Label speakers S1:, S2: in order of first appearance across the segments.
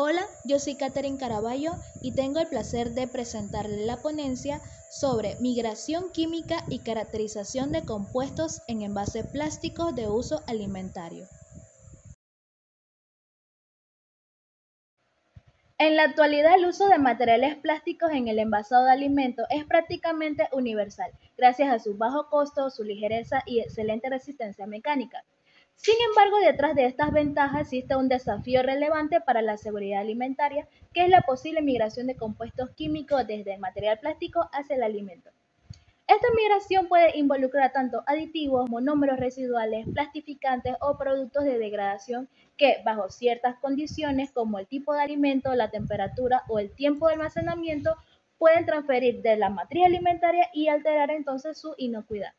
S1: Hola, yo soy Catherine Caraballo y tengo el placer de presentarle la ponencia sobre migración química y caracterización de compuestos en envases plásticos de uso alimentario. En la actualidad, el uso de materiales plásticos en el envasado de alimentos es prácticamente universal, gracias a su bajo costo, su ligereza y excelente resistencia mecánica. Sin embargo, detrás de estas ventajas existe un desafío relevante para la seguridad alimentaria, que es la posible migración de compuestos químicos desde el material plástico hacia el alimento. Esta migración puede involucrar tanto aditivos, monómeros residuales, plastificantes o productos de degradación que, bajo ciertas condiciones como el tipo de alimento, la temperatura o el tiempo de almacenamiento, pueden transferir de la matriz alimentaria y alterar entonces su inocuidad.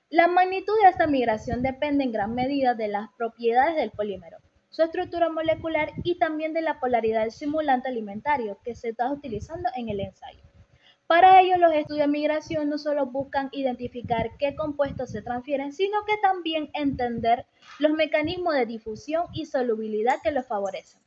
S1: La magnitud de esta migración depende en gran medida de las propiedades del polímero, su estructura molecular y también de la polaridad del simulante alimentario que se está utilizando en el ensayo. Para ello, los estudios de migración no solo buscan identificar qué compuestos se transfieren, sino que también entender los mecanismos de difusión y solubilidad que los favorecen.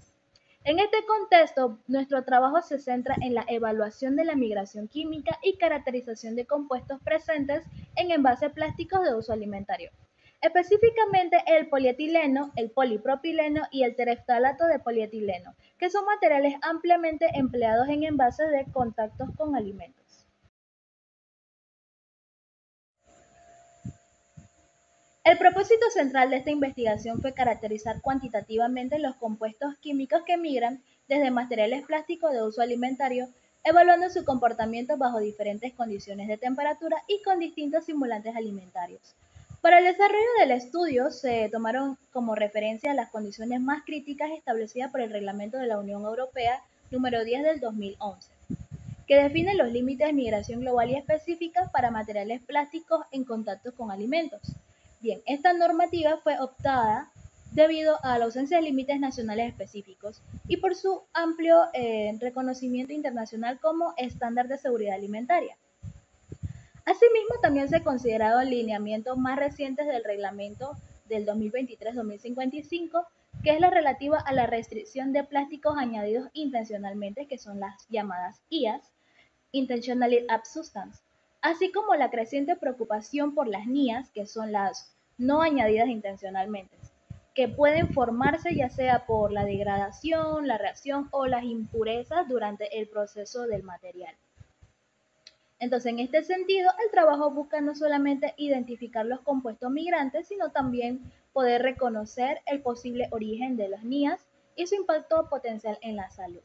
S1: En este contexto, nuestro trabajo se centra en la evaluación de la migración química y caracterización de compuestos presentes en envases plásticos de uso alimentario. Específicamente el polietileno, el polipropileno y el tereftalato de polietileno, que son materiales ampliamente empleados en envases de contactos con alimentos. El propósito central de esta investigación fue caracterizar cuantitativamente los compuestos químicos que migran desde materiales plásticos de uso alimentario, evaluando su comportamiento bajo diferentes condiciones de temperatura y con distintos simulantes alimentarios. Para el desarrollo del estudio se tomaron como referencia las condiciones más críticas establecidas por el Reglamento de la Unión Europea número 10 del 2011, que define los límites de migración global y específicas para materiales plásticos en contacto con alimentos. Bien, esta normativa fue optada debido a la ausencia de límites nacionales específicos y por su amplio reconocimiento internacional como estándar de seguridad alimentaria. Asimismo, también se consideraron lineamientos más recientes del reglamento del 2023-2055, que es la relativa a la restricción de plásticos añadidos intencionalmente, que son las llamadas IAS, Intentionally Added Substance, así como la creciente preocupación por las NIAS, que son las no añadidas intencionalmente, que pueden formarse ya sea por la degradación, la reacción o las impurezas durante el proceso del material. Entonces, en este sentido, el trabajo busca no solamente identificar los compuestos migrantes, sino también poder reconocer el posible origen de los NIAS y su impacto potencial en la salud.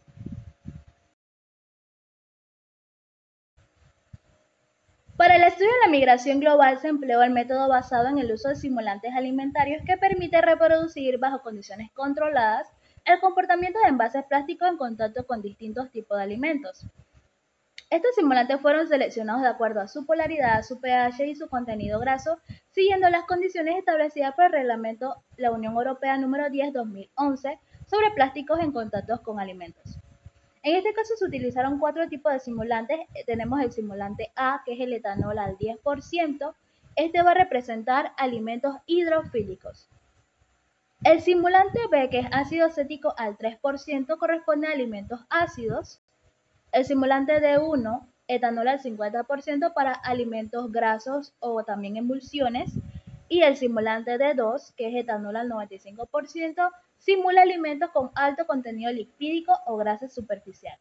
S1: Para el estudio de la migración global se empleó el método basado en el uso de simulantes alimentarios que permite reproducir bajo condiciones controladas el comportamiento de envases plásticos en contacto con distintos tipos de alimentos. Estos simulantes fueron seleccionados de acuerdo a su polaridad, su pH y su contenido graso, siguiendo las condiciones establecidas por el Reglamento de la Unión Europea número 10/2011 sobre plásticos en contactos con alimentos. En este caso se utilizaron 4 tipos de simulantes. Tenemos el simulante A, que es el etanol al 10%. Este va a representar alimentos hidrofílicos. El simulante B, que es ácido acético al 3%, corresponde a alimentos ácidos. El simulante D1, etanol al 50% para alimentos grasos o también emulsiones. Y el simulante D2, que es etanol al 95%, simula alimentos con alto contenido lipídico o grasa superficial.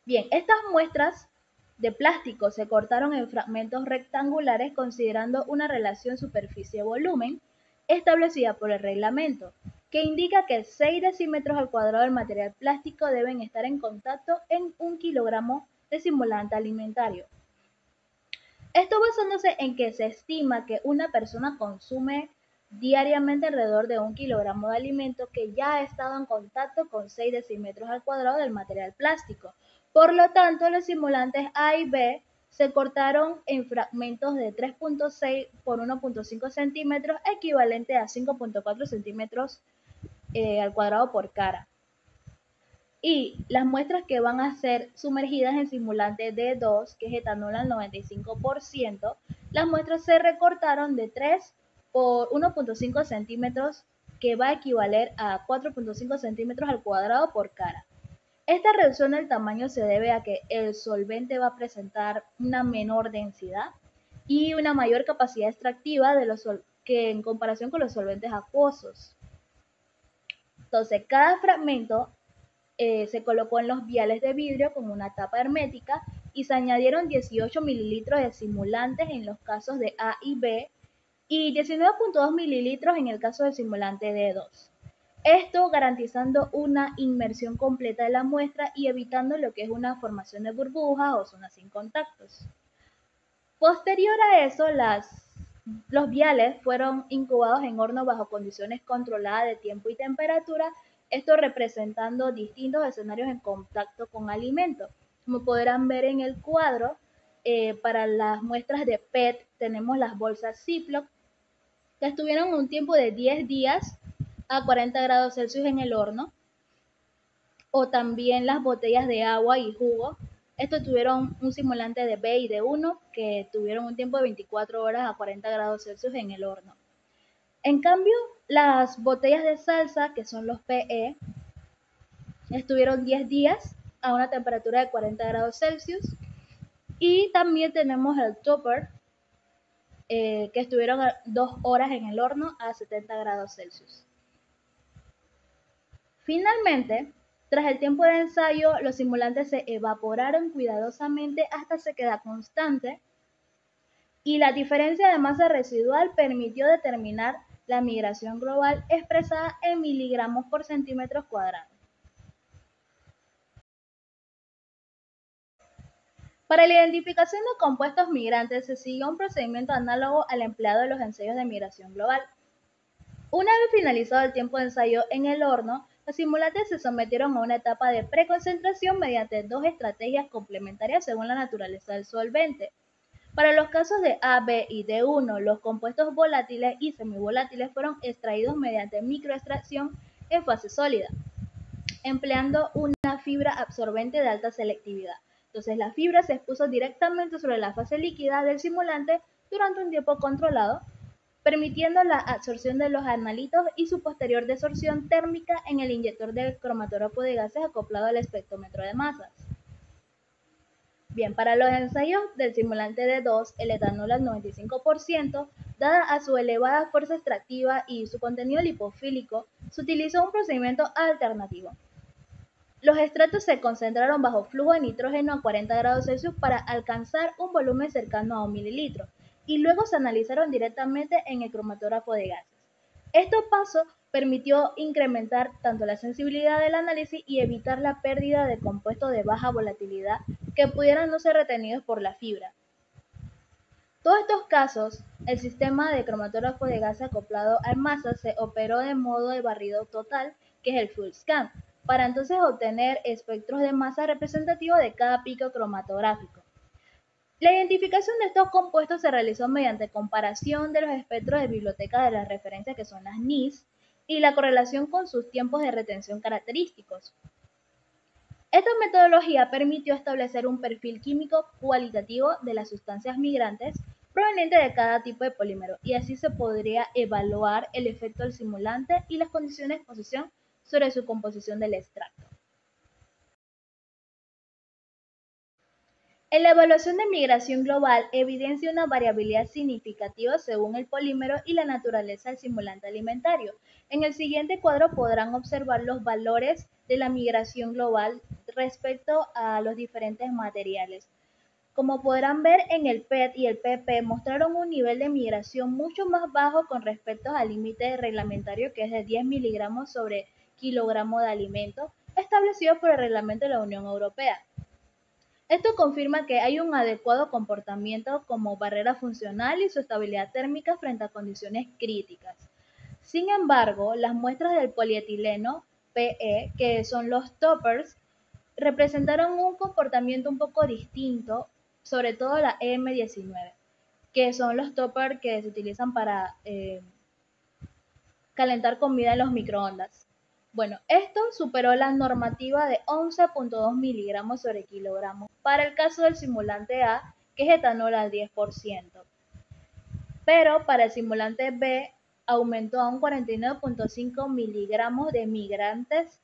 S1: Bien, estas muestras de plástico se cortaron en fragmentos rectangulares considerando una relación superficie-volumen establecida por el reglamento, que indica que 6 decímetros al cuadrado del material plástico deben estar en contacto en 1 kilogramo de simulante alimentario. Esto basándose en que se estima que una persona consume diariamente alrededor de 1 kilogramo de alimento que ya ha estado en contacto con 6 decímetros al cuadrado del material plástico. Por lo tanto, los simulantes A y B se cortaron en fragmentos de 3.6 por 1.5 centímetros, equivalente a 5.4 centímetros al cuadrado por cara. Y las muestras que van a ser sumergidas en simulante D2, que es etanol al 95%, las muestras se recortaron de 3 por 1.5 centímetros que va a equivaler a 4.5 centímetros al cuadrado por cara. Esta reducción del tamaño se debe a que el solvente va a presentar una menor densidad y una mayor capacidad extractiva que en comparación con los solventes acuosos. Entonces, cada fragmento se colocó en los viales de vidrio con una tapa hermética y se añadieron 18 mililitros de simulantes en los casos de A y B y 19.2 mililitros en el caso del simulante D2. Esto garantizando una inmersión completa de la muestra y evitando lo que es una formación de burbujas o zonas sin contactos. Posterior a eso, los viales fueron incubados en horno bajo condiciones controladas de tiempo y temperatura, esto representando distintos escenarios en contacto con alimentos. Como podrán ver en el cuadro, para las muestras de PET tenemos las bolsas Ziploc, que estuvieron un tiempo de 10 días a 40 grados Celsius en el horno, o también las botellas de agua y jugo. Estos tuvieron un simulante de B y de 1 que tuvieron un tiempo de 24 horas a 40 grados Celsius en el horno. En cambio, las botellas de salsa, que son los PE, estuvieron 10 días a una temperatura de 40 grados Celsius. Y también tenemos el topper, que estuvieron 2 horas en el horno a 70 grados Celsius. Finalmente, tras el tiempo de ensayo, los simulantes se evaporaron cuidadosamente hasta sequedad constante y la diferencia de masa residual permitió determinar la migración global expresada en miligramos por centímetros cuadrados. Para la identificación de compuestos migrantes se siguió un procedimiento análogo al empleado en los ensayos de migración global. Una vez finalizado el tiempo de ensayo en el horno, los simulantes se sometieron a una etapa de preconcentración mediante 2 estrategias complementarias según la naturaleza del solvente. Para los casos de A, B y D1, los compuestos volátiles y semivolátiles fueron extraídos mediante microextracción en fase sólida, empleando una fibra absorbente de alta selectividad. Entonces la fibra se expuso directamente sobre la fase líquida del simulante durante un tiempo controlado, permitiendo la absorción de los analitos y su posterior desorción térmica en el inyector del cromatógrafo de gases acoplado al espectrómetro de masas. Bien, para los ensayos del simulante D2, el etanol al 95%, dada a su elevada fuerza extractiva y su contenido lipofílico, se utilizó un procedimiento alternativo. Los extractos se concentraron bajo flujo de nitrógeno a 40 grados Celsius para alcanzar un volumen cercano a 1 mililitro y luego se analizaron directamente en el cromatógrafo de gases. Este paso permitió incrementar tanto la sensibilidad del análisis y evitar la pérdida de compuestos de baja volatilidad que pudieran no ser retenidos por la fibra. En todos estos casos, el sistema de cromatógrafo de gases acoplado al masa se operó de modo de barrido total, que es el full scan, para entonces obtener espectros de masa representativos de cada pico cromatográfico. La identificación de estos compuestos se realizó mediante comparación de los espectros de biblioteca de las referencias, que son las NIS, y la correlación con sus tiempos de retención característicos. Esta metodología permitió establecer un perfil químico cualitativo de las sustancias migrantes provenientes de cada tipo de polímero, y así se podría evaluar el efecto del simulante y las condiciones de exposición sobre su composición del extracto. En la evaluación de migración global evidencia una variabilidad significativa según el polímero y la naturaleza del simulante alimentario. En el siguiente cuadro podrán observar los valores de la migración global respecto a los diferentes materiales. Como podrán ver, en el PET y el PP mostraron un nivel de migración mucho más bajo con respecto al límite reglamentario, que es de 10 miligramos sobre kilogramo de alimento, establecido por el reglamento de la Unión Europea. Esto confirma que hay un adecuado comportamiento como barrera funcional y su estabilidad térmica frente a condiciones críticas. Sin embargo, las muestras del polietileno PE, que son los toppers, representaron un comportamiento un poco distinto, sobre todo la EM19, que son los toppers que se utilizan para calentar comida en los microondas. Bueno, esto superó la normativa de 11.2 miligramos sobre kilogramo para el caso del simulante A, que es etanol al 10%. Pero para el simulante B aumentó a un 49.5 miligramos de migrantes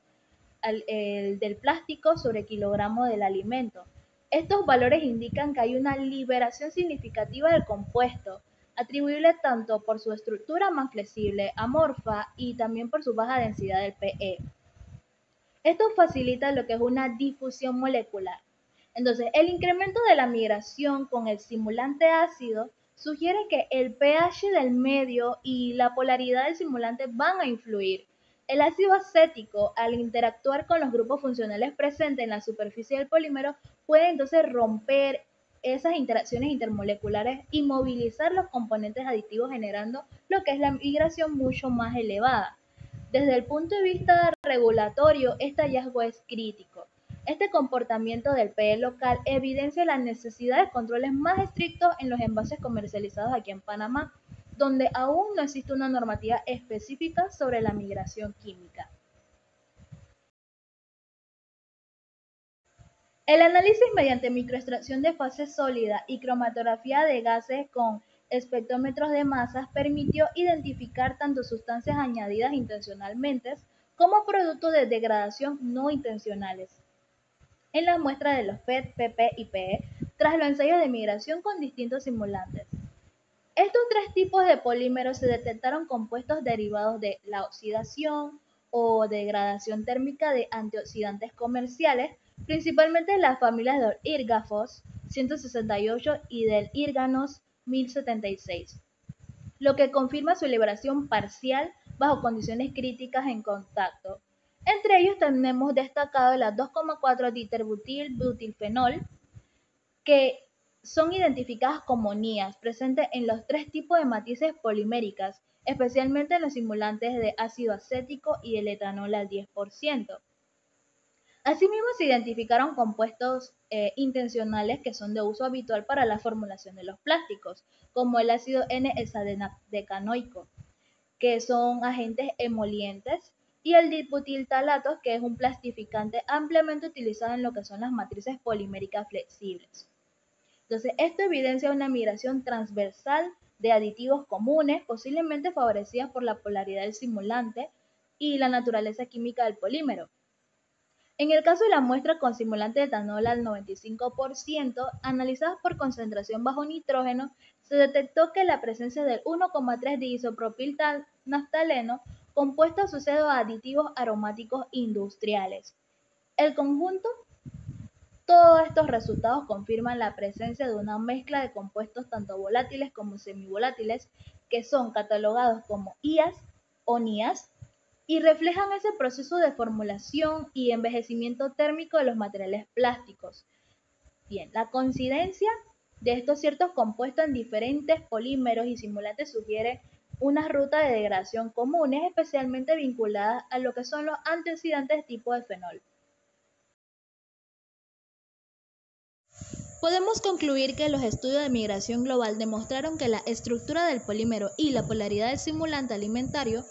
S1: del plástico sobre kilogramo del alimento. Estos valores indican que hay una liberación significativa del compuesto, atribuible tanto por su estructura más flexible, amorfa, y también por su baja densidad del PE. Esto facilita lo que es una difusión molecular. Entonces, el incremento de la migración con el simulante ácido sugiere que el pH del medio y la polaridad del simulante van a influir. El ácido acético, al interactuar con los grupos funcionales presentes en la superficie del polímero, puede entonces romper esas interacciones intermoleculares y movilizar los componentes aditivos, generando lo que es la migración mucho más elevada. Desde el punto de vista regulatorio, este hallazgo es crítico. Este comportamiento del PE local evidencia la necesidad de controles más estrictos en los envases comercializados aquí en Panamá, donde aún no existe una normativa específica sobre la migración química. El análisis mediante microextracción de fase sólida y cromatografía de gases con espectrómetros de masas permitió identificar tanto sustancias añadidas intencionalmente como productos de degradación no intencionales en las muestras de los PET, PP y PE tras los ensayos de migración con distintos simulantes. Estos tres tipos de polímeros se detectaron compuestos derivados de la oxidación o degradación térmica de antioxidantes comerciales, principalmente las familias del IRGAFOS 168 y del IRGANOS 1076, lo que confirma su liberación parcial bajo condiciones críticas en contacto. Entre ellos tenemos destacado las 2,4 diterbutil-butilfenol, que son identificadas como NIAs, presentes en los tres tipos de matices poliméricas, especialmente en los simulantes de ácido acético y el etanol al 10%. Asimismo, se identificaron compuestos intencionales que son de uso habitual para la formulación de los plásticos, como el ácido N-hexadecanoico, que son agentes emolientes, y el dibutiltalato, que es un plastificante ampliamente utilizado en lo que son las matrices poliméricas flexibles. Entonces, esto evidencia una migración transversal de aditivos comunes, posiblemente favorecidas por la polaridad del simulante y la naturaleza química del polímero. En el caso de la muestra con simulante de etanol al 95%, analizadas por concentración bajo nitrógeno, se detectó que la presencia del 1,3 diisopropilnaftaleno, compuesto asociado a aditivos aromáticos industriales. El conjunto, todos estos resultados confirman la presencia de una mezcla de compuestos tanto volátiles como semivolátiles, que son catalogados como IAS o NIAS, y reflejan ese proceso de formulación y envejecimiento térmico de los materiales plásticos. Bien, la coincidencia de estos ciertos compuestos en diferentes polímeros y simulantes sugiere una ruta de degradación comunes, especialmente vinculadas a lo que son los antioxidantes tipo de fenol. Podemos concluir que los estudios de migración global demostraron que la estructura del polímero y la polaridad del simulante alimentario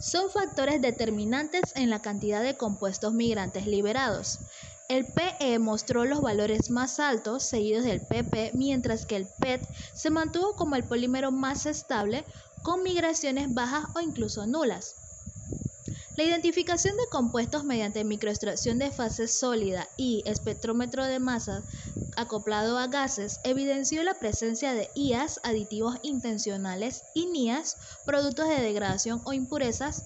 S1: son factores determinantes en la cantidad de compuestos migrantes liberados. El PE mostró los valores más altos, seguidos del PP, mientras que el PET se mantuvo como el polímero más estable, con migraciones bajas o incluso nulas. La identificación de compuestos mediante microextracción de fase sólida y espectrómetro de masas acoplado a gases evidenció la presencia de IAs, aditivos intencionales, y NIAs, productos de degradación o impurezas,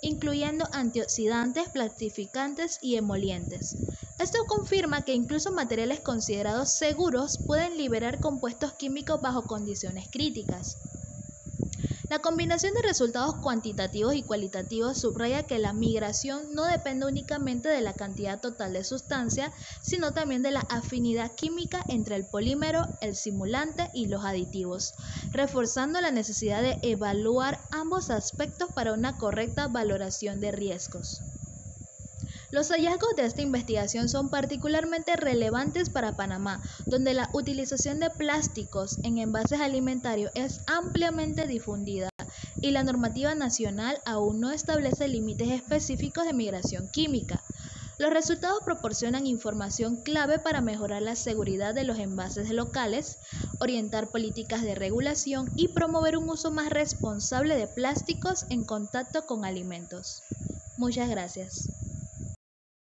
S1: incluyendo antioxidantes, plastificantes y emolientes. Esto confirma que incluso materiales considerados seguros pueden liberar compuestos químicos bajo condiciones críticas. La combinación de resultados cuantitativos y cualitativos subraya que la migración no depende únicamente de la cantidad total de sustancia, sino también de la afinidad química entre el polímero, el simulante y los aditivos, reforzando la necesidad de evaluar ambos aspectos para una correcta valoración de riesgos. Los hallazgos de esta investigación son particularmente relevantes para Panamá, donde la utilización de plásticos en envases alimentarios es ampliamente difundida y la normativa nacional aún no establece límites específicos de migración química. Los resultados proporcionan información clave para mejorar la seguridad de los envases locales, orientar políticas de regulación y promover un uso más responsable de plásticos en contacto con alimentos. Muchas gracias.